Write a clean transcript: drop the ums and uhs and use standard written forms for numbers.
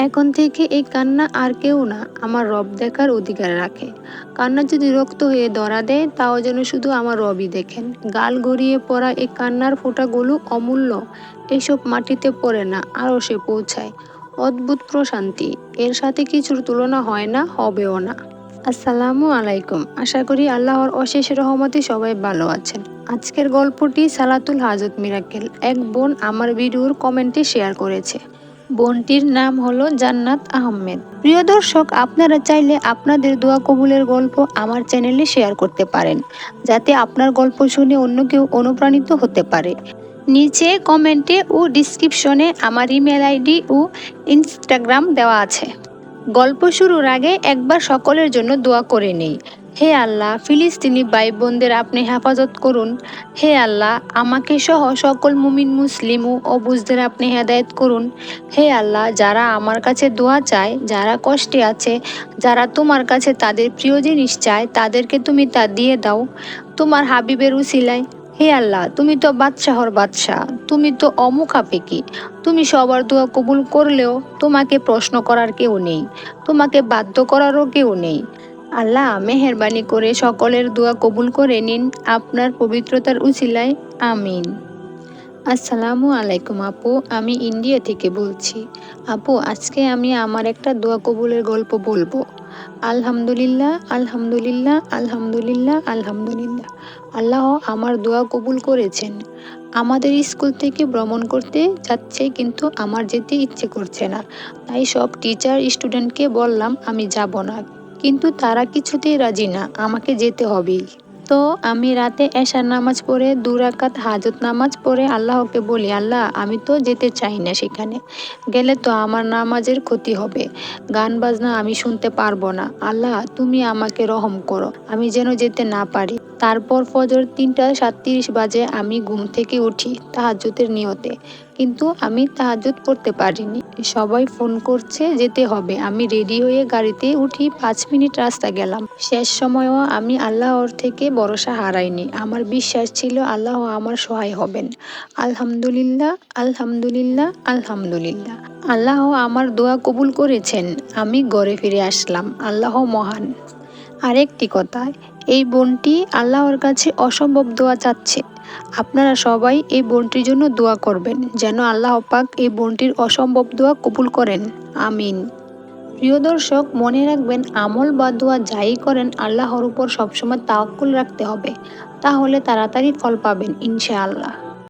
এখন থেকে এই কান্না আর কেউ না, আমার রব দেখার অধিকার রাখে। কান্না যদি রক্ত হয়ে ধরা দেয়, তাও যেন শুধু আমার রবই দেখেন। গাল গড়িয়ে পড়া এই কান্নার ফোঁটাগুলো অমূল্য। এসব মাটিতে পড়ে না, আরও সে পৌঁছায় অদ্ভুত প্রশান্তি। এর সাথে কিছুর তুলনা হয় না, হবেও না। আসসালামু আলাইকুম। আশা করি আল্লাহর অশেষ রহমতে সবাই ভালো আছেন। আজকের গল্পটি সালাতুল হাজত মিরাকেল। এক বোন আমার ভিডিওর কমেন্টে শেয়ার করেছে। বোনটির নাম হলো জান্নাত আহমেদ। প্রিয় দর্শক, আপনারা চাইলে আপনাদের দোয়া কবুলের গল্প আমার চ্যানেলে শেয়ার করতে পারেন, যাতে আপনার গল্প শুনে অন্য কেউ অনুপ্রাণিত হতে পারে। নিচে কমেন্টে ও ডিসক্রিপশনে আমার ইমেল আইডি ও ইনস্টাগ্রাম দেওয়া আছে। গল্প শুরুর আগে একবার সকলের জন্য দোয়া করে নেই। হে আল্লাহ, ফিলিস্তিনি ভাই বোনদের আপনি হেফাজত করুন। হে আল্লাহ, আমাকে সহ সকল মুমিন মুসলিম ও অবুঝদের আপনি হেদায়েত করুন। হে আল্লাহ, যারা আমার কাছে দোয়া চায়, যারা কষ্টে আছে, যারা তোমার কাছে তাদের প্রিয় জিনিস চায়, তাদেরকে তুমি তা দিয়ে দাও তোমার হাবিবের উসিলায়। হে আল্লাহ, তুমি তো বাদশাহর বাদশাহ, তুমি তো অমুখাপেক্ষী। তুমি সবার দোয়া কবুল করলেও তোমাকে প্রশ্ন করার কেউ নেই, তোমাকে বাধ্য করারও কেউ নেই। আল্লাহ, মেহেরবানি করে সকলের দোয়া কবুল করে নিন আপনার পবিত্রতার উসিলায়। আমিন। আসসালামু আলাইকুম আপু, আমি ইন্ডিয়া থেকে বলছি। আপু, আজকে আমি আমার একটা দোয়া কবুলের গল্প বলবো। আলহামদুলিল্লাহ, আলহামদুলিল্লাহ, আলহামদুলিল্লাহ, আলহামদুলিল্লাহ। আল্লাহ আমার দোয়া কবুল করেছেন। আমাদের স্কুল থেকে ভ্রমণ করতে যাচ্ছে, কিন্তু আমার যেতে ইচ্ছে করছে না। তাই সব টিচার স্টুডেন্টকে বললাম আমি যাব না, কিন্তু তারা কিছুতেই রাজি না, আমাকে যেতে হবেই। তো আমি রাতে এশার নামাজ পড়ে 2 রাকাত হাজত নামাজ পড়ে আল্লাহকে বলি, আল্লাহ আমি তো যেতে চাই না, সেখানে গেলে তো আমার নামাজের ক্ষতি হবে, গান বাজনা আমি শুনতে পারবো না। আল্লাহ তুমি আমাকে রহম করো, আমি যেন যেতে না পারি। তারপর ফজর 3:37 বাজে আমি ঘুম থেকে উঠি তাহাজ্জুদের নিয়তে, কিন্তু আমি তাহাজ্জুদ পড়তে পারিনি। সবাই ফোন করছে যেতে হবে, আমি রেডি হয়ে গাড়িতে উঠি, 5 মিনিট রাস্তা গেলাম। শেষ সময়ও আমি আল্লাহর থেকে ভরসা হারাইনি, আমার বিশ্বাস ছিল আল্লাহ আমার সহায় হবেন। আলহামদুলিল্লাহ, আলহামদুলিল্লাহ, আলহামদুলিল্লাহ। আল্লাহ আমার দোয়া কবুল করেছেন, আমি ঘরে ফিরে আসলাম। আল্লাহ মহান। আরেকটি কথা, এই বোনটি আল্লাহর কাছে অসম্ভব দোয়া চাচ্ছে। আপনারা সবাই এই বোনটির জন্য দোয়া করবেন, যেন আল্লাহ পাক এই বোনটির অসম্ভব দোয়া কবুল করেন। আমিন। প্রিয় দর্শক, মনে রাখবেন, আমল বা দোয়া যাই করেন আল্লাহর উপর সবসময় তাওয়াক্কুল রাখতে হবে, তাহলে তাড়াতাড়ি ফল পাবেন ইনশাআল্লাহ।